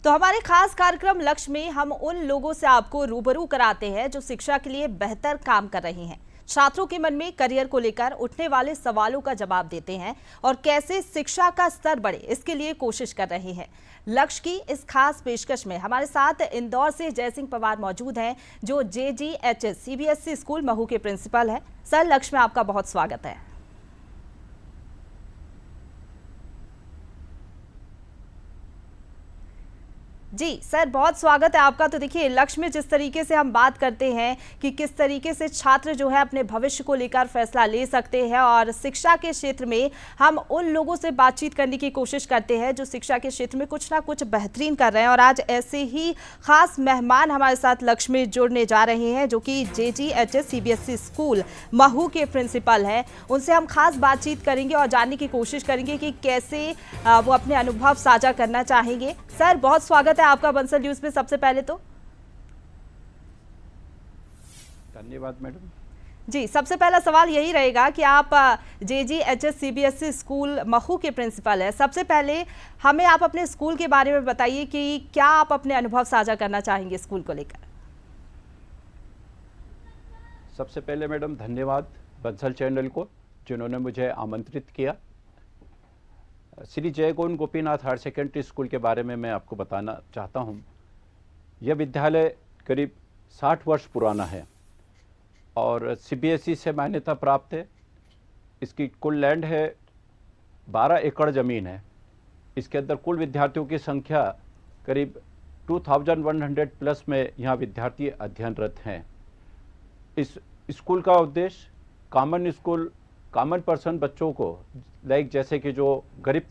तो हमारे खास कार्यक्रम लक्ष्य में हम उन लोगों से आपको रूबरू कराते हैं जो शिक्षा के लिए बेहतर काम कर रहे हैं, छात्रों के मन में करियर को लेकर उठने वाले सवालों का जवाब देते हैं और कैसे शिक्षा का स्तर बढ़े इसके लिए कोशिश कर रहे हैं। लक्ष्य की इस खास पेशकश में हमारे साथ इंदौर से जयसिंह पवार मौजूद हैं, जो JGHS CBSE स्कूल महू के प्रिंसिपल हैं। सर, लक्ष्य में आपका बहुत स्वागत है। जी सर, बहुत स्वागत है आपका। तो देखिए, लक्ष्य में जिस तरीके से हम बात करते हैं कि किस तरीके से छात्र जो है अपने भविष्य को लेकर फैसला ले सकते हैं, और शिक्षा के क्षेत्र में हम उन लोगों से बातचीत करने की कोशिश करते हैं जो शिक्षा के क्षेत्र में कुछ ना कुछ बेहतरीन कर रहे हैं। और आज ऐसे ही खास मेहमान हमारे साथ लक्ष्य में जुड़ने जा रहे हैं, जो कि JGHS CBSE स्कूल महू के प्रिंसिपल हैं। उनसे हम खास बातचीत करेंगे और जानने की कोशिश करेंगे कि कैसे वो अपने अनुभव साझा करना चाहेंगे। सर, बहुत स्वागत है आपका बंसल न्यूज में। सबसे पहले तो धन्यवाद मैडम जी। सबसे पहला सवाल यही रहेगा कि आप JGHS CBSE स्कूल महू के प्रिंसिपल हैं। सबसे पहले हमें आप अपने स्कूल के बारे में बताइए कि क्या आप अपने अनुभव साझा करना चाहेंगे स्कूल को लेकर। सबसे पहले मैडम धन्यवाद बंसल चैनल को, जिन्होंने मुझे आमंत्रित किया। Shri Jai Govind Gopinath higher secondary school के बारे में मैं आपको बताना चाहता हूं। यह विद्यालय करीब 60 वर्ष पुराना है और CBSE से मान्यता प्राप्त है। इसकी कुल लैंड है 12 एकड़ ज़मीन है। इसके अंदर कुल विद्यार्थियों की संख्या करीब 2100 प्लस में यहाँ विद्यार्थी अध्ययनरत हैं। इस स्कूल का उद्देश्य कॉमन पर्सन बच्चों को, जैसे कि जो गरीब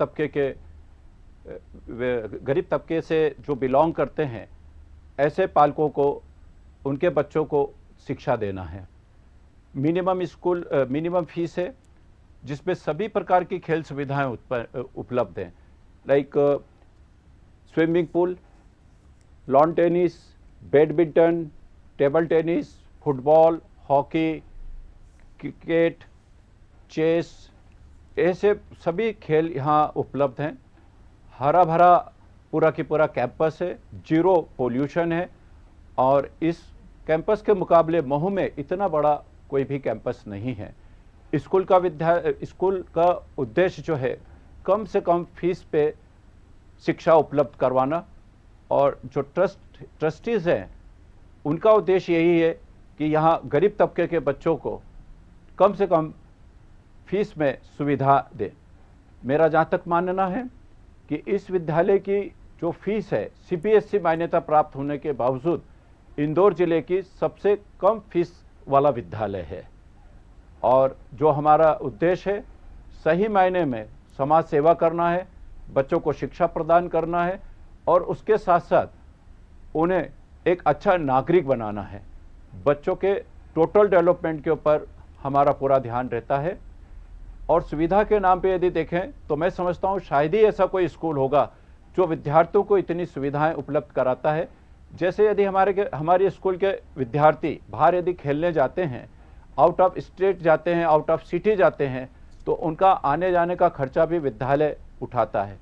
तबके से जो बिलोंग करते हैं, ऐसे पालकों को, उनके बच्चों को शिक्षा देना है। मिनिमम फीस है, जिसमें सभी प्रकार की खेल सुविधाएं उपलब्ध हैं, like swimming pool, lawn tennis, badminton, table tennis, football, hockey, cricket, chess, ऐसे सभी खेल यहाँ उपलब्ध हैं। हरा भरा पूरा की पूरा कैंपस है, जीरो पोल्यूशन है। और इस कैंपस के मुकाबले महू में इतना बड़ा कोई भी कैंपस नहीं है। स्कूल का उद्देश्य जो है, कम से कम फीस पे शिक्षा उपलब्ध करवाना, और जो ट्रस्टीज़ हैं उनका उद्देश्य यही है कि यहाँ गरीब तबके के बच्चों को कम से कम फीस में सुविधा दे। मेरा जहाँ तक मानना है कि इस विद्यालय की जो फीस है, CBSE मान्यता प्राप्त होने के बावजूद इंदौर जिले की सबसे कम फीस वाला विद्यालय है। और जो हमारा उद्देश्य है, सही मायने में समाज सेवा करना है, बच्चों को शिक्षा प्रदान करना है, और उसके साथ साथ उन्हें एक अच्छा नागरिक बनाना है। बच्चों के टोटल डेवलपमेंट के ऊपर हमारा पूरा ध्यान रहता है। और सुविधा के नाम पे यदि देखें तो मैं समझता हूँ शायद ही ऐसा कोई स्कूल होगा जो विद्यार्थियों को इतनी सुविधाएं उपलब्ध कराता है। जैसे यदि हमारे स्कूल के विद्यार्थी बाहर यदि खेलने जाते हैं, आउट ऑफ स्टेट जाते हैं, आउट ऑफ सिटी जाते हैं, तो उनका आने जाने का खर्चा भी विद्यालय उठाता है।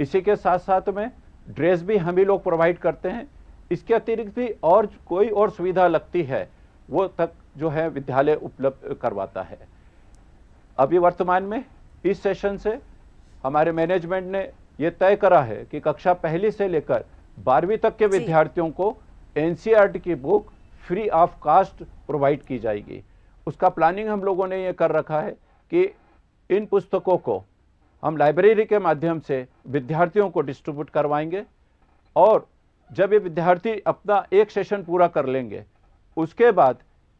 इसी के साथ साथ में ड्रेस भी हम ही लोग प्रोवाइड करते हैं। इसके अतिरिक्त भी और कोई और सुविधा लगती है, वो तक जो है विद्यालय उपलब्ध करवाता है। अभी वर्तमान में इस सेशन से हमारे मैनेजमेंट ने ये तय करा है कि कक्षा पहली से लेकर 12वीं तक के विद्यार्थियों को NCERT की book free of cost provide की जाएगी। उसका प्लानिंग हम लोगों ने ये कर रखा है कि इन पुस्तकों को हम लाइब्रेरी के माध्यम से विद्यार्थियों को डिस्ट्रीब्यूट करवाएंगे, और जब ये विद्यार्थी अपना एक सेशन पूरा कर लेंगे, उसके बाद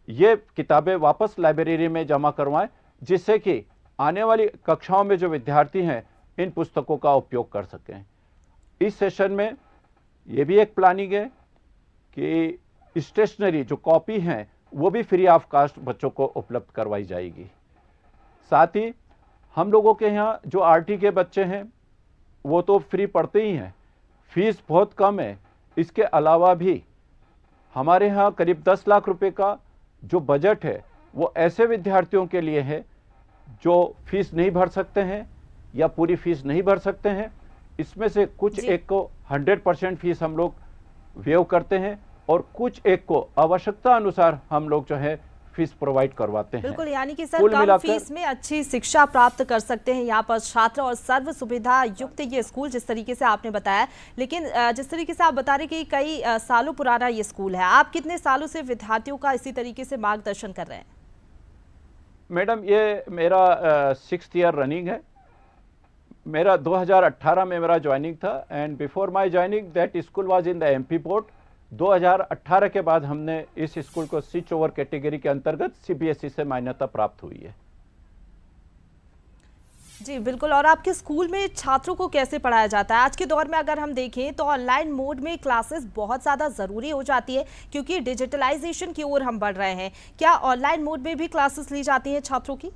ये किताबें वापस लाइब्रेरी में जमा करवाएं, जिससे कि आने वाली कक्षाओं में जो विद्यार्थी हैं इन पुस्तकों का उपयोग कर सकें। इस सेशन में ये भी एक प्लानिंग है कि स्टेशनरी जो कॉपी हैं वो भी फ्री ऑफ कास्ट बच्चों को उपलब्ध करवाई जाएगी। साथ ही हम लोगों के यहाँ जो RT के बच्चे हैं वो तो फ्री पढ़ते ही हैं, फीस बहुत कम है। इसके अलावा भी हमारे यहाँ करीब 10 लाख रुपए का जो बजट है वो ऐसे विद्यार्थियों के लिए है जो फीस नहीं भर सकते हैं या पूरी फीस नहीं भर सकते हैं। इसमें से कुछ जी। एक को 100% फीस हम लोग वेव करते हैं और कुछ एक को आवश्यकता अनुसार हम लोग जो है फीस प्रोवाइड करवाते हैं। बिल्कुल, यानी कि सर कुल कम मिलाकर फीस में अच्छी शिक्षा प्राप्त कर सकते हैं यहाँ पर छात्र, और सर्व सुविधा युक्त ये स्कूल जिस तरीके से आपने बताया। लेकिन जिस तरीके से आप बता रहे कि कई सालों पुराना ये स्कूल है, आप कितने सालों से विद्यार्थियों का इसी तरीके से मार्गदर्शन कर रहे हैं? मैडम ये मेरा 6th ईयर रनिंग है। मेरा 2018 में मेरा ज्वाइनिंग था and before my joining that school was in the MP board. 2018 के बाद हमने इस स्कूल को स्विच ओवर कैटेगरी के अंतर्गत सीबीएसई से मान्यता प्राप्त हुई है। जी बिल्कुल, और आपके स्कूल में छात्रों को कैसे पढ़ाया जाता है? आज के दौर में अगर हम देखें तो ऑनलाइन मोड में क्लासेस बहुत ज़्यादा ज़रूरी हो जाती है, क्योंकि डिजिटलाइजेशन की ओर हम बढ़ रहे हैं। क्या ऑनलाइन मोड में भी क्लासेस ली जाती हैं छात्रों की?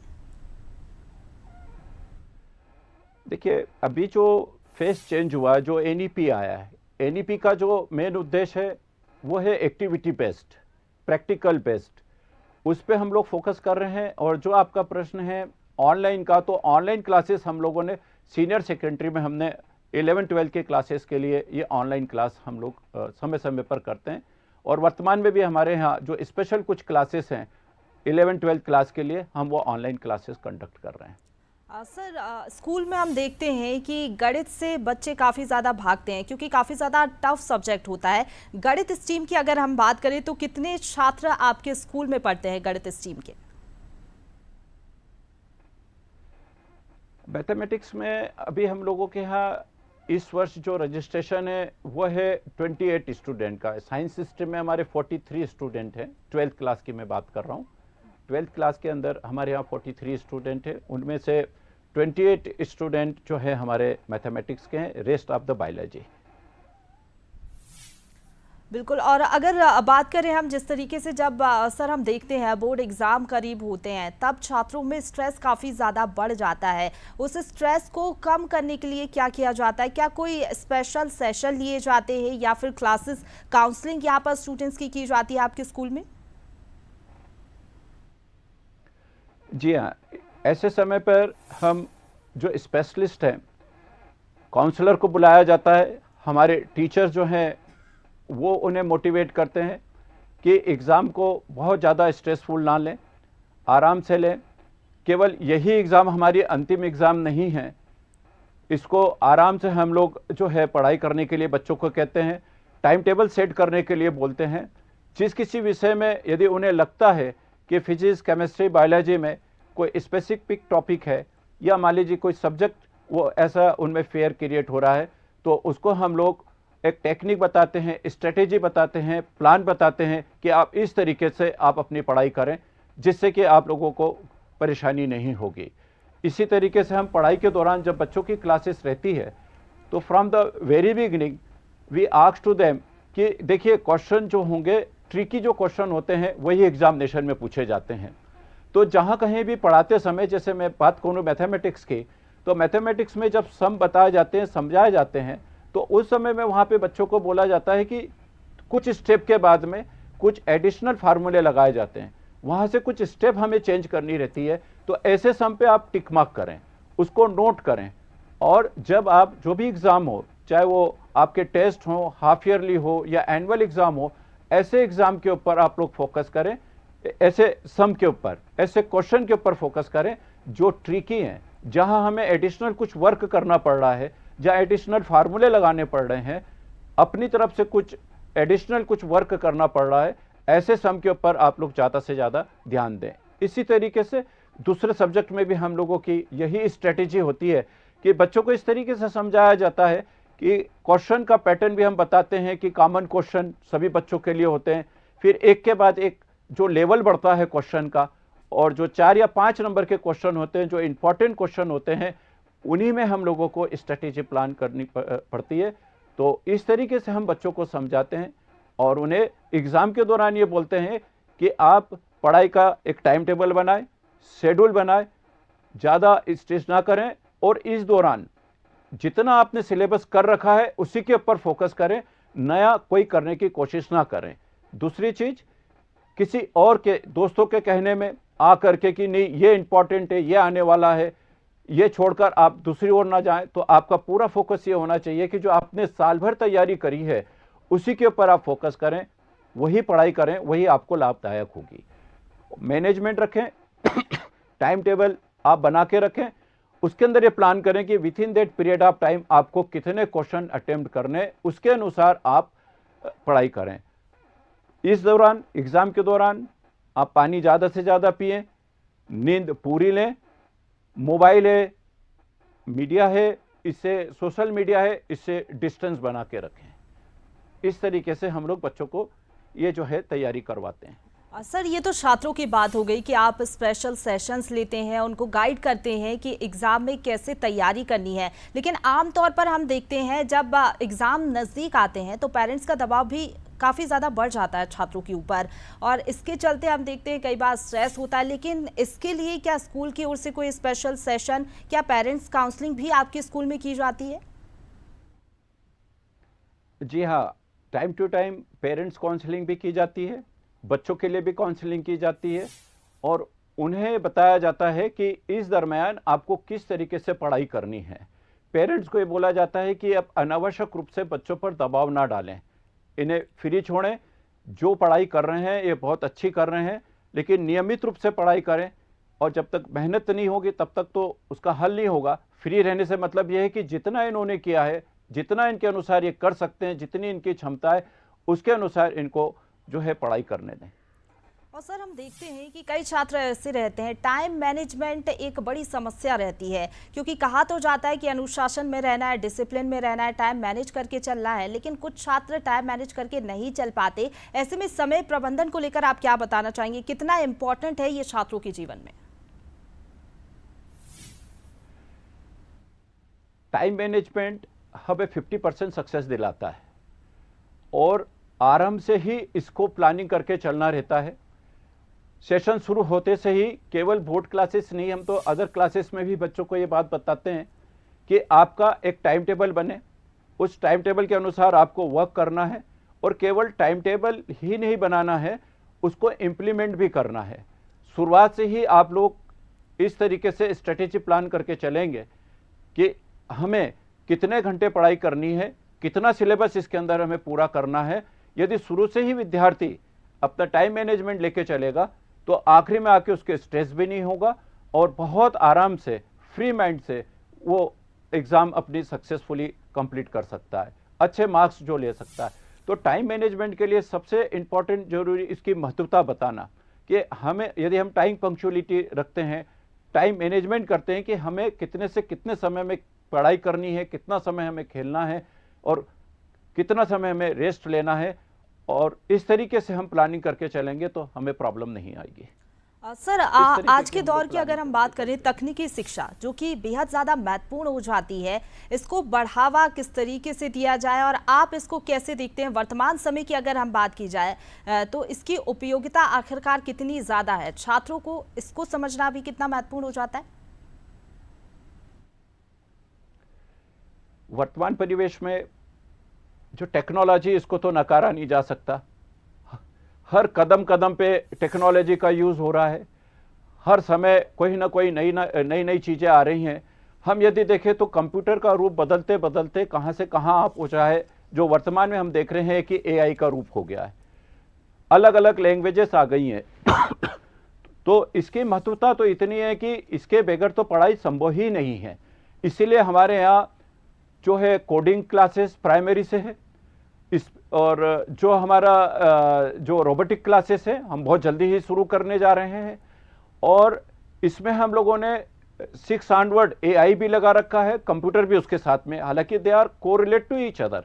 देखिए, अभी जो फेस चेंज हुआ, जो एनईपी आया है, एनईपी का जो मेन उद्देश्य है वो है एक्टिविटी बेस्ड, प्रैक्टिकल बेस्ड। उस पे हम लोग फोकस कर रहे हैं। और जो आपका प्रश्न है ऑनलाइन का, तो ऑनलाइन क्लासेस हम लोगों ने सीनियर सेकेंडरी में हमने 11-12 के क्लासेस के लिए ये ऑनलाइन क्लास हम लोग समय समय पर करते हैं। और वर्तमान में भी हमारे यहाँ जो स्पेशल कुछ क्लासेस हैं 11-12 क्लास के लिए, हम वो ऑनलाइन क्लासेस कंडक्ट कर रहे हैं। सर स्कूल में हम देखते हैं कि गणित से बच्चे काफ़ी ज़्यादा भागते हैं, क्योंकि काफ़ी ज़्यादा टफ सब्जेक्ट होता है। गणित स्ट्रीम की अगर हम बात करें तो कितने छात्र आपके स्कूल में पढ़ते हैं गणित स्ट्रीम के? मैथमेटिक्स में अभी हम लोगों के यहाँ इस वर्ष जो रजिस्ट्रेशन है वो है 28 स्टूडेंट का। साइंस सिस्टम में हमारे 43 स्टूडेंट हैं। 12th क्लास की मैं बात कर रहा हूँ। 12th क्लास के अंदर हमारे यहाँ 43 स्टूडेंट हैं। उनमें से 28 स्टूडेंट जो है हमारे मैथमेटिक्स के हैं, रेस्ट ऑफ द बायोलॉजी। बिल्कुल, और अगर बात करें हम जिस तरीके से जब सर हम देखते हैं बोर्ड एग्ज़ाम करीब होते हैं, तब छात्रों में स्ट्रेस काफ़ी ज़्यादा बढ़ जाता है। उस स्ट्रेस को कम करने के लिए क्या किया जाता है? क्या कोई स्पेशल सेशन लिए जाते हैं या फिर क्लासेस, काउंसलिंग यहाँ पर स्टूडेंट्स की जाती है आपके स्कूल में? जी हाँ, ऐसे समय पर हम जो स्पेशलिस्ट हैं, काउंसलर को बुलाया जाता है। हमारे टीचर्स जो हैं वो उन्हें मोटिवेट करते हैं कि एग्ज़ाम को बहुत ज़्यादा स्ट्रेसफुल ना लें, आराम से लें। केवल यही एग्ज़ाम हमारी अंतिम एग्ज़ाम नहीं है, इसको आराम से हम लोग जो है पढ़ाई करने के लिए बच्चों को कहते हैं, टाइम टेबल सेट करने के लिए बोलते हैं। जिस किसी विषय में यदि उन्हें लगता है कि फिजिक्स, केमिस्ट्री, बायोलॉजी में कोई स्पेसिफिक टॉपिक है, या मान लीजिए कोई सब्जेक्ट वो ऐसा उनमें फेयर क्रिएट हो रहा है, तो उसको हम लोग एक टेक्निक बताते हैं, स्ट्रेटेजी बताते हैं, प्लान बताते हैं कि आप इस तरीके से आप अपनी पढ़ाई करें, जिससे कि आप लोगों को परेशानी नहीं होगी। इसी तरीके से हम पढ़ाई के दौरान जब बच्चों की क्लासेस रहती है, तो from the very beginning we ask to them कि देखिए, क्वेश्चन जो होंगे, ट्रिकी जो क्वेश्चन होते हैं वही एग्जामिनेशन में पूछे जाते हैं। तो जहाँ कहीं भी पढ़ाते समय, जैसे मैं बात करूँ मैथमेटिक्स की, तो मैथमेटिक्स में जब सम बताए जाते हैं, समझाए जाते हैं, तो उस समय में वहाँ पे बच्चों को बोला जाता है कि कुछ स्टेप के बाद में कुछ एडिशनल फार्मूले लगाए जाते हैं, वहाँ से कुछ स्टेप हमें चेंज करनी रहती है। तो ऐसे सम पे आप टिक मार्क करें, उसको नोट करें, और जब आप जो भी एग्ज़ाम हो, चाहे वो आपके टेस्ट हो, हाफ ईयरली हो या एनुअल एग्ज़ाम हो, ऐसे एग्ज़ाम के ऊपर आप लोग फोकस करें, ऐसे सम के ऊपर, ऐसे क्वेश्चन के ऊपर फोकस करें जो ट्रिकी हैं, जहाँ हमें एडिशनल कुछ वर्क करना पड़ रहा है, जहाँ एडिशनल फार्मूले लगाने पड़ रहे हैं, अपनी तरफ से कुछ एडिशनल कुछ वर्क करना पड़ रहा है, ऐसे सम के ऊपर आप लोग ज़्यादा से ज़्यादा ध्यान दें। इसी तरीके से दूसरे सब्जेक्ट में भी हम लोगों की यही स्ट्रेटेजी होती है कि बच्चों को इस तरीके से समझाया जाता है कि क्वेश्चन का पैटर्न भी हम बताते हैं कि कॉमन क्वेश्चन सभी बच्चों के लिए होते हैं, फिर एक के बाद एक जो लेवल बढ़ता है क्वेश्चन का, और जो 4 या 5 नंबर के क्वेश्चन होते हैं, जो इंपॉर्टेंट क्वेश्चन होते हैं, उन्हीं में हम लोगों को स्ट्रेटेजी प्लान करनी पड़ती है। तो इस तरीके से हम बच्चों को समझाते हैं और उन्हें एग्ज़ाम के दौरान ये बोलते हैं कि आप पढ़ाई का एक टाइम टेबल बनाएं, शेड्यूल बनाएं, ज़्यादा स्ट्रेस ना करें, और इस दौरान जितना आपने सिलेबस कर रखा है उसी के ऊपर फोकस करें, नया कोई करने की कोशिश ना करें। दूसरी चीज़, किसी और के दोस्तों के कहने में आ करके कि नहीं ये इंपॉर्टेंट है, ये आने वाला है, ये छोड़कर आप दूसरी ओर ना जाएं। तो आपका पूरा फोकस ये होना चाहिए कि जो आपने साल भर तैयारी करी है उसी के ऊपर आप फोकस करें, वही पढ़ाई करें, वही आपको लाभदायक होगी। मैनेजमेंट रखें, टाइम टेबल आप बना के रखें, उसके अंदर ये प्लान करें कि with in that period of time आपको कितने क्वेश्चन अटेम्प्ट करने, उसके अनुसार आप पढ़ाई करें। इस दौरान, एग्जाम के दौरान आप पानी ज़्यादा से ज़्यादा पिएं, नींद पूरी लें, मोबाइल है, मीडिया है, इससे सोशल मीडिया है, इससे डिस्टेंस बना के रखें। इस तरीके से हम लोग बच्चों को ये जो है तैयारी करवाते हैं। सर, ये तो छात्रों की बात हो गई कि आप स्पेशल सेशंस लेते हैं, उनको गाइड करते हैं कि एग्ज़ाम में कैसे तैयारी करनी है, लेकिन आमतौर पर हम देखते हैं जब एग्ज़ाम नज़दीक आते हैं तो पेरेंट्स का दबाव भी काफ़ी ज़्यादा बढ़ जाता है छात्रों के ऊपर, और इसके चलते हम देखते हैं कई बार स्ट्रेस होता है। लेकिन इसके लिए क्या स्कूल की ओर से कोई स्पेशल सेशन, क्या पेरेंट्स काउंसलिंग भी आपके स्कूल में की जाती है? जी हाँ, time to time parents counselling भी की जाती है, बच्चों के लिए भी काउंसलिंग की जाती है, और उन्हें बताया जाता है कि इस दरमियान आपको किस तरीके से पढ़ाई करनी है। पेरेंट्स को ये बोला जाता है कि अब अनावश्यक रूप से बच्चों पर दबाव ना डालें, इन्हें फ्री छोड़ें, जो पढ़ाई कर रहे हैं ये बहुत अच्छी कर रहे हैं, लेकिन नियमित रूप से पढ़ाई करें, और जब तक मेहनत नहीं होगी तब तक तो उसका हल नहीं होगा। फ्री रहने से मतलब यह है कि जितना इन्होंने किया है, जितना इनके अनुसार ये कर सकते हैं, जितनी इनकी क्षमता है, उसके अनुसार इनको जो है पढ़ाई करने दें। और सर, हम देखते हैं कि कई छात्र ऐसे रहते हैं, टाइम मैनेजमेंट एक बड़ी समस्या रहती है, क्योंकि कहा तो जाता है कि अनुशासन में रहना है, डिसिप्लिन में रहना है, टाइम मैनेज करके चलना है, लेकिन कुछ छात्र टाइम मैनेज करके नहीं चल पाते। ऐसे में समय प्रबंधन को लेकर आप क्या बताना चाहेंगे, कितना इम्पोर्टेंट है ये छात्रों के जीवन में? टाइम मैनेजमेंट हमें 50% सक्सेस दिलाता है, और आरंभ से ही इसको प्लानिंग करके चलना रहता है। सेशन शुरू होते से ही केवल बोर्ड क्लासेस नहीं, हम तो अदर क्लासेस में भी बच्चों को ये बात बताते हैं कि आपका एक टाइम टेबल बने, उस टाइम टेबल के अनुसार आपको वर्क करना है, और केवल टाइम टेबल ही नहीं बनाना है, उसको इम्प्लीमेंट भी करना है। शुरुआत से ही आप लोग इस तरीके से स्ट्रेटेजी प्लान करके चलेंगे कि हमें कितने घंटे पढ़ाई करनी है, कितना सिलेबस इसके अंदर हमें पूरा करना है। यदि शुरू से ही विद्यार्थी अपना टाइम मैनेजमेंट लेके चलेगा तो आखिरी में आके उसके स्ट्रेस भी नहीं होगा, और बहुत आराम से, फ्री माइंड से वो एग्ज़ाम अपनी सक्सेसफुली कंप्लीट कर सकता है, अच्छे मार्क्स जो ले सकता है। तो टाइम मैनेजमेंट के लिए सबसे इम्पॉर्टेंट जरूरी इसकी महत्वता बताना कि हमें, यदि हम टाइम पंक्चुअलिटी रखते हैं, टाइम मैनेजमेंट करते हैं कि हमें कितने से कितने समय में पढ़ाई करनी है, कितना समय हमें खेलना है, और कितना समय हमें रेस्ट लेना है, और इस तरीके से हम प्लानिंग करके चलेंगे तो हमें प्रॉब्लम नहीं आएगी। सर, आज के दौर की अगर हम बात करें, तकनीकी शिक्षा जो कि बेहद ज़्यादा महत्वपूर्ण हो जाती है, इसको बढ़ावा किस तरीके से दिया जाए और आप इसको कैसे देखते हैं? वर्तमान समय की अगर हम बात की जाए तो इसकी उपयोगिता आखिरकार कितनी ज़्यादा है? छात्रों को इसको समझना भी कितना महत्वपूर्ण हो जाता है? वर्तमान परिवेश में जो टेक्नोलॉजी, इसको तो नकारा नहीं जा सकता। हर कदम कदम पे टेक्नोलॉजी का यूज़ हो रहा है, हर समय कोई ना कोई नई नई चीज़ें आ रही हैं। हम यदि देखें तो कंप्यूटर का रूप बदलते बदलते कहाँ से कहाँ आप पहुँचा है, जो वर्तमान में हम देख रहे हैं कि एआई का रूप हो गया है, अलग अलग लैंग्वेजेस आ गई हैं। तो इसकी महत्वता तो इतनी है कि इसके बगैर तो पढ़ाई संभव ही नहीं है। इसीलिए हमारे यहाँ जो है कोडिंग क्लासेस प्राइमरी से है, और जो हमारा जो रोबोटिक क्लासेस है हम बहुत जल्दी ही शुरू करने जा रहे हैं, और इसमें हम लोगों ने 6 ऑनवर्ड एआई भी लगा रखा है, कंप्यूटर भी उसके साथ में, हालांकि they are correlate to each other.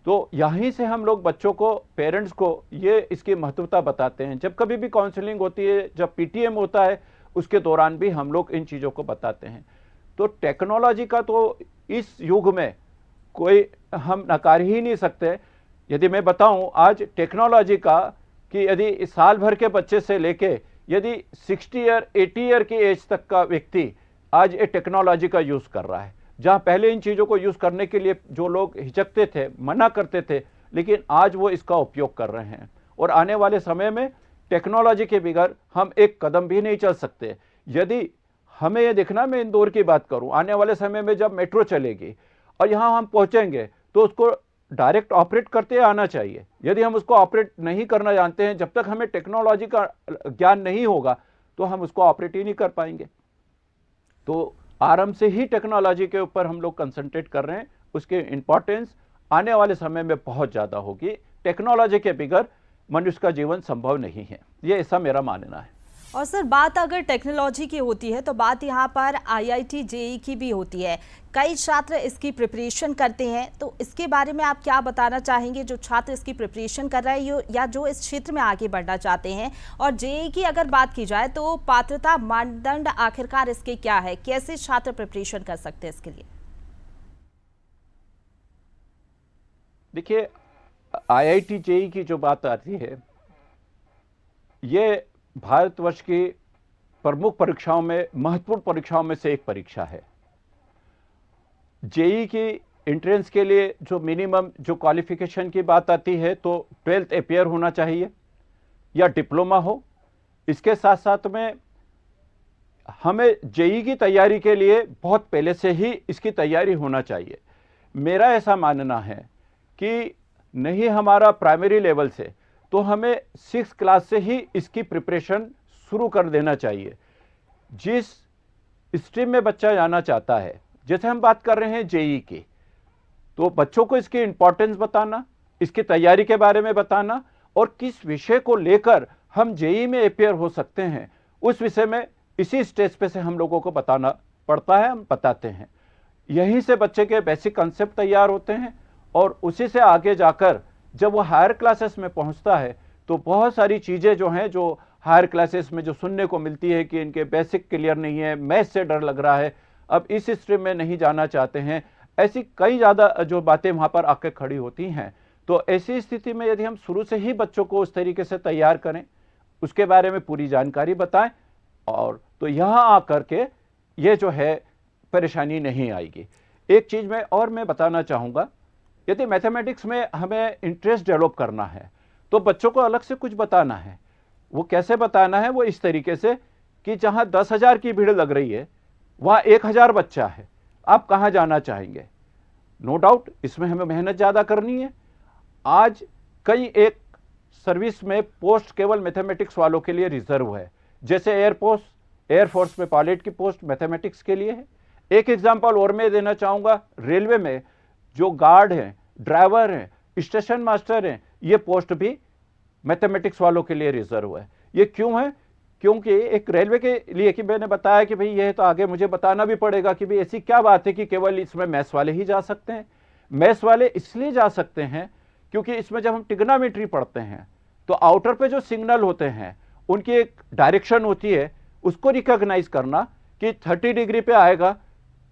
तो यहीं से हम लोग बच्चों को, पेरेंट्स को ये इसकी महत्वता बताते हैं। जब कभी भी काउंसलिंग होती है, जब पीटीएम होता है, उसके दौरान भी हम लोग इन चीज़ों को बताते हैं। तो टेक्नोलॉजी का तो इस युग में कोई हम नकार ही नहीं सकते। यदि मैं बताऊं आज टेक्नोलॉजी का, कि यदि साल भर के बच्चे से लेके यदि 60 ईयर 80 ईयर की एज तक का व्यक्ति आज ये टेक्नोलॉजी का यूज़ कर रहा है, जहां पहले इन चीज़ों को यूज़ करने के लिए जो लोग हिचकते थे, मना करते थे, लेकिन आज वो इसका उपयोग कर रहे हैं। और आने वाले समय में टेक्नोलॉजी के बगैर हम एक कदम भी नहीं चल सकते। यदि हमें ये देखना, मैं इंदौर की बात करूं, आने वाले समय में जब मेट्रो चलेगी और यहां हम पहुंचेंगे तो उसको डायरेक्ट ऑपरेट करते आना चाहिए। यदि हम उसको ऑपरेट नहीं करना जानते हैं, जब तक हमें टेक्नोलॉजी का ज्ञान नहीं होगा तो हम उसको ऑपरेट ही नहीं कर पाएंगे। तो आरंभ से ही टेक्नोलॉजी के ऊपर हम लोग कंसंट्रेट कर रहे हैं। उसकी इंपॉर्टेंस आने वाले समय में बहुत ज़्यादा होगी। टेक्नोलॉजी के बगैर मनुष्य का जीवन संभव नहीं है, ये ऐसा मेरा मानना है। और सर, बात अगर टेक्नोलॉजी की होती है तो बात यहाँ पर आईआईटी जेईई की भी होती है। कई छात्र इसकी प्रिपरेशन करते हैं, तो इसके बारे में आप क्या बताना चाहेंगे, जो छात्र इसकी प्रिपरेशन कर रहे हैं या जो इस क्षेत्र में आगे बढ़ना चाहते हैं? और जेईई की अगर बात की जाए तो पात्रता मानदंड आखिरकार इसके क्या है, कैसे छात्र प्रिपरेशन कर सकते हैं इसके लिए? देखिए, आईआईटी जेईई की जो बात आती है, ये भारतवर्ष की प्रमुख परीक्षाओं में, महत्वपूर्ण परीक्षाओं में से एक परीक्षा है। जेईई की एंट्रेंस के लिए जो मिनिमम जो क्वालिफिकेशन की बात आती है, तो 12th अपियर होना चाहिए या डिप्लोमा हो। इसके साथ साथ में हमें जेईई की तैयारी के लिए बहुत पहले से ही इसकी तैयारी होना चाहिए। मेरा ऐसा मानना है कि नहीं हमारा प्राइमरी लेवल से, तो हमें 6th क्लास से ही इसकी प्रिपरेशन शुरू कर देना चाहिए। जिस स्ट्रीम में बच्चा जाना चाहता है, जैसे हम बात कर रहे हैं जेईई की, तो बच्चों को इसकी इंपॉर्टेंस बताना, इसकी तैयारी के बारे में बताना और किस विषय को लेकर हम जेईई में अपियर हो सकते हैं, उस विषय में इसी स्टेज पे से हम लोगों को बताना पड़ता है, हम बताते हैं। यहीं से बच्चे के बेसिक कंसेप्ट तैयार होते हैं और उसी से आगे जाकर जब वो हायर क्लासेस में पहुंचता है तो बहुत सारी चीज़ें जो हैं, जो हायर क्लासेस में जो सुनने को मिलती है कि इनके बेसिक क्लियर नहीं है, मैथ से डर लग रहा है, अब इस स्ट्रीम में नहीं जाना चाहते हैं, ऐसी कई ज़्यादा जो बातें वहाँ पर आके खड़ी होती हैं। तो ऐसी स्थिति में यदि हम शुरू से ही बच्चों को उस तरीके से तैयार करें, उसके बारे में पूरी जानकारी बताएं, और तो यहाँ आकर के ये जो है परेशानी नहीं आएगी। एक चीज़ मैं बताना चाहूँगा, यदि मैथमेटिक्स में हमें इंटरेस्ट डेवलप करना है तो बच्चों को अलग से कुछ बताना है। वो कैसे बताना है? वो इस तरीके से कि जहाँ 10,000 की भीड़ लग रही है वहाँ 1,000 बच्चा है, आप कहाँ जाना चाहेंगे? नो डाउट इसमें हमें मेहनत ज़्यादा करनी है। आज कई एक सर्विस में पोस्ट केवल मैथमेटिक्स वालों के लिए रिजर्व है, जैसे एयरफोर्स में पायलट की पोस्ट मैथमेटिक्स के लिए है। एक एग्जाम्पल और मैं देना चाहूँगा, रेलवे में जो गार्ड हैं, ड्राइवर हैं, स्टेशन मास्टर हैं, ये पोस्ट भी मैथमेटिक्स वालों के लिए रिजर्व है। ये क्यों है? क्योंकि एक रेलवे के लिए कि मैंने बताया कि भाई यह तो आगे मुझे बताना भी पड़ेगा कि भाई ऐसी क्या बात है कि केवल इसमें मैथ्स वाले ही जा सकते हैं। मैथ्स वाले इसलिए जा सकते हैं क्योंकि इसमें जब हम ट्रिग्नोमेट्री पढ़ते हैं तो आउटर पे जो सिग्नल होते हैं उनकी एक डायरेक्शन होती है, उसको रिकॉग्नाइज करना कि 30 डिग्री पे आएगा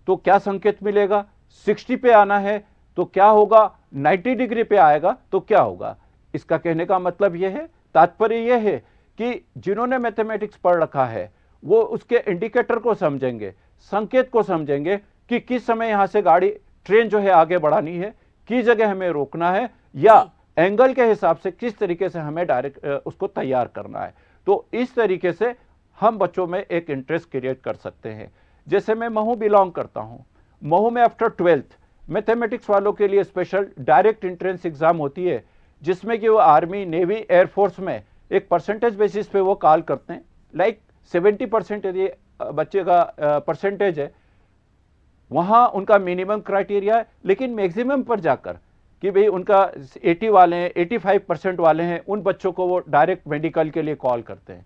तो क्या संकेत मिलेगा, 60 पे आना है तो क्या होगा, 90 डिग्री पे आएगा तो क्या होगा। इसका कहने का मतलब यह है, तात्पर्य यह है कि जिन्होंने मैथमेटिक्स पढ़ रखा है वो उसके इंडिकेटर को समझेंगे, संकेत को समझेंगे कि किस समय यहां से गाड़ी ट्रेन जो है आगे बढ़ानी है, किस जगह हमें रोकना है, या एंगल के हिसाब से किस तरीके से हमें डायरेक्ट उसको तैयार करना है। तो इस तरीके से हम बच्चों में एक इंटरेस्ट क्रिएट कर सकते हैं। जैसे मैं महू बिलोंग करता हूं, महू में आफ्टर 12th मैथमेटिक्स वालों के लिए स्पेशल डायरेक्ट एंट्रेंस एग्जाम होती है, जिसमें कि वो आर्मी, नेवी, एयरफोर्स में एक परसेंटेज बेसिस पे वो कॉल करते हैं। लाइक 70% यदि बच्चे का परसेंटेज है, वहाँ उनका मिनिमम क्राइटेरिया है, लेकिन मैक्सिमम पर जाकर कि भाई उनका 80 वाले हैं, 85% वाले हैं, उन बच्चों को वो डायरेक्ट मेडिकल के लिए कॉल करते हैं,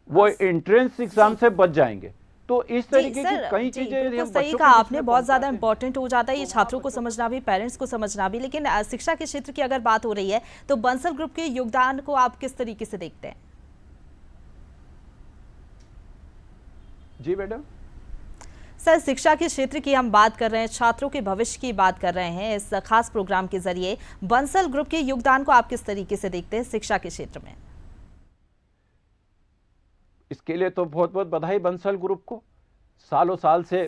वो एंट्रेंस एग्जाम से बच जाएंगे। तो इस तरीके की कई चीजें सही कहा आपने, बहुत ज्यादा इंपॉर्टेंट हो जाता है ये छात्रों को समझना भी, पेरेंट्स को समझना भी। लेकिन शिक्षा के क्षेत्र की अगर बात हो रही है तो बंसल ग्रुप के योगदान को आप किस तरीके से देखते हैं? जी मैडम। सर, शिक्षा के क्षेत्र की हम बात कर रहे हैं, छात्रों के भविष्य की बात कर रहे हैं इस खास प्रोग्राम के जरिए। बंसल ग्रुप के योगदान को आप किस तरीके से देखते हैं शिक्षा के क्षेत्र में? इसके लिए तो बहुत बहुत बधाई बंसल ग्रुप को। सालों साल से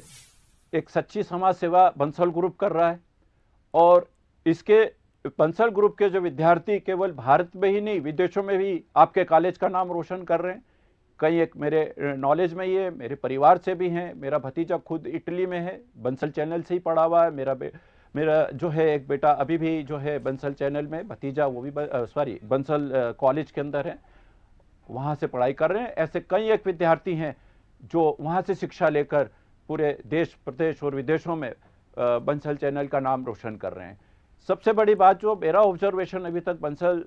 एक सच्ची समाज सेवा बंसल ग्रुप कर रहा है, और इसके बंसल ग्रुप के जो विद्यार्थी केवल भारत में ही नहीं, विदेशों में भी आपके कॉलेज का नाम रोशन कर रहे हैं। कई एक मेरे नॉलेज में ही है, मेरे परिवार से भी हैं। मेरा भतीजा खुद इटली में है, बंसल चैनल से ही पढ़ा हुआ है। मेरा जो है एक बेटा अभी भी जो है बंसल चैनल में, भतीजा वो भी बंसल कॉलेज के अंदर है, वहाँ से पढ़ाई कर रहे हैं। ऐसे कई एक विद्यार्थी हैं जो वहाँ से शिक्षा लेकर पूरे देश प्रदेश और विदेशों में बंसल चैनल का नाम रोशन कर रहे हैं। सबसे बड़ी बात जो मेरा ऑब्जर्वेशन अभी तक बंसल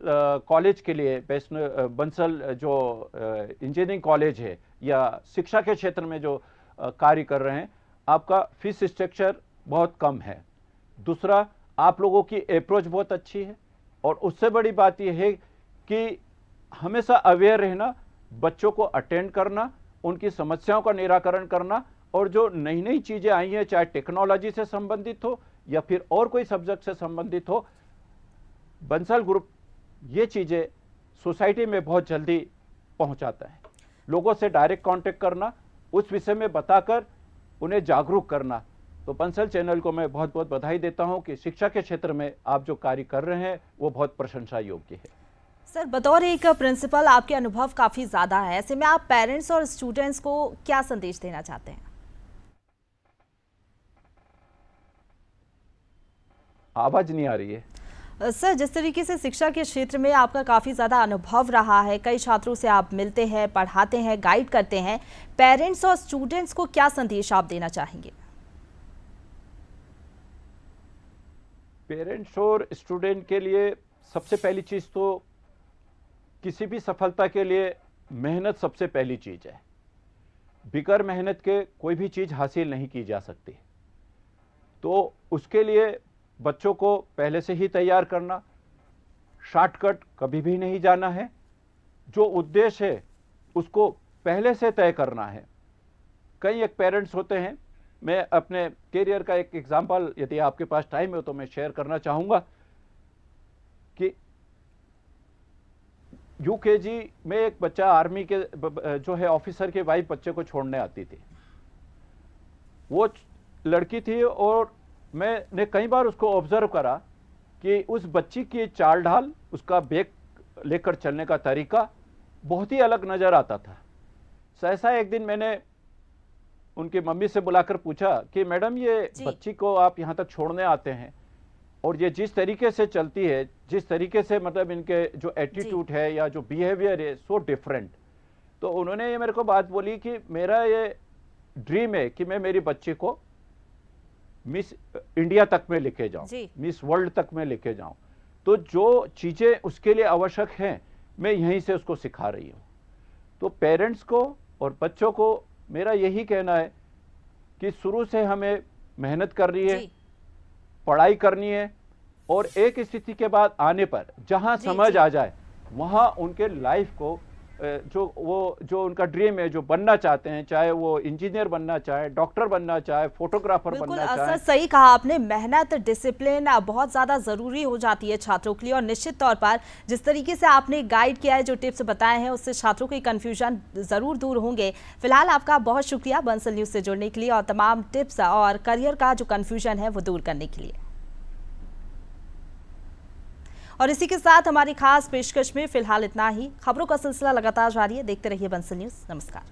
कॉलेज के लिए, बंसल जो इंजीनियरिंग कॉलेज है या शिक्षा के क्षेत्र में जो कार्य कर रहे हैं, आपका फीस स्ट्रक्चर बहुत कम है। दूसरा, आप लोगों की अप्रोच बहुत अच्छी है, और उससे बड़ी बात यह है कि हमेशा अवेयर रहना, बच्चों को अटेंड करना, उनकी समस्याओं का निराकरण करना, और जो नई नई चीज़ें आई हैं, चाहे टेक्नोलॉजी से संबंधित हो या फिर और कोई सब्जेक्ट से संबंधित हो, बंसल ग्रुप ये चीज़ें सोसाइटी में बहुत जल्दी पहुंचाता है। लोगों से डायरेक्ट कांटेक्ट करना, उस विषय में बताकर उन्हें जागरूक करना। तो बंसल चैनल को मैं बहुत बहुत बधाई देता हूं कि शिक्षा के क्षेत्र में आप जो कार्य कर रहे हैं वो बहुत प्रशंसा योग्य है। सर, बतौर एक प्रिंसिपल आपके अनुभव काफ़ी ज़्यादा है, ऐसे में आप पेरेंट्स और स्टूडेंट्स को क्या संदेश देना चाहते हैं? आवाज नहीं आ रही है। सर, जिस तरीके से शिक्षा के क्षेत्र में आपका काफ़ी ज़्यादा अनुभव रहा है, कई छात्रों से आप मिलते हैं, पढ़ाते हैं, गाइड करते हैं, पेरेंट्स और स्टूडेंट्स को क्या संदेश आप देना चाहेंगे? पेरेंट्स और स्टूडेंट के लिए सबसे पहली चीज़ तो, किसी भी सफलता के लिए मेहनत सबसे पहली चीज़ है। बिगर मेहनत के कोई भी चीज़ हासिल नहीं की जा सकती। तो उसके लिए बच्चों को पहले से ही तैयार करना, शॉर्टकट कभी भी नहीं जाना है। जो उद्देश्य है उसको पहले से तय करना है। कई एक पेरेंट्स होते हैं, मैं अपने कैरियर का एक एग्जांपल, यदि आपके पास टाइम है तो मैं शेयर करना चाहूँगा कि यूकेजी में एक बच्चा आर्मी के जो है ऑफिसर के वाइफ बच्चे को छोड़ने आती थी। वो लड़की थी और मैंने कई बार उसको ऑब्जर्व करा कि उस बच्ची की चाल ढाल, उसका बैग लेकर चलने का तरीका बहुत ही अलग नज़र आता था। सहसा एक दिन मैंने उनकी मम्मी से बुलाकर पूछा कि मैडम, ये बच्ची को आप यहाँ तक छोड़ने आते हैं और ये जिस तरीके से चलती है, जिस तरीके से मतलब इनके जो एटीट्यूड है या जो बिहेवियर है, सो डिफरेंट। तो उन्होंने ये मेरे को बात बोली कि मेरा ये ड्रीम है कि मैं मेरी बच्ची को मिस इंडिया तक में लेके जाऊं, मिस वर्ल्ड तक में लेके जाऊं। तो जो चीज़ें उसके लिए आवश्यक हैं, मैं यहीं से उसको सिखा रही हूं। तो पेरेंट्स को और बच्चों को मेरा यही कहना है कि शुरू से हमें मेहनत करनी है, पढ़ाई करनी है, और एक स्थिति के बाद आने पर जहां समझ आ जाए वहां उनके लाइफ को जो उनका ड्रीम है, जो बनना चाहते हैं, चाहे वो इंजीनियर बनना चाहे, डॉक्टर बनना चाहे, फोटोग्राफर बनना चाहे। सही कहा आपने, मेहनत, डिसिप्लिन बहुत ज़्यादा ज़रूरी हो जाती है छात्रों के लिए, और निश्चित तौर पर जिस तरीके से आपने गाइड किया है, जो टिप्स बताए हैं, उससे छात्रों के कन्फ्यूजन ज़रूर दूर होंगे। फिलहाल आपका बहुत शुक्रिया बंसल न्यूज़ से जुड़ने के लिए और तमाम टिप्स और करियर का जो कन्फ्यूजन है वो दूर करने के लिए। और इसी के साथ हमारी खास पेशकश में फिलहाल इतना ही। खबरों का सिलसिला लगातार जारी है, देखते रहिए बंसल न्यूज़। नमस्कार।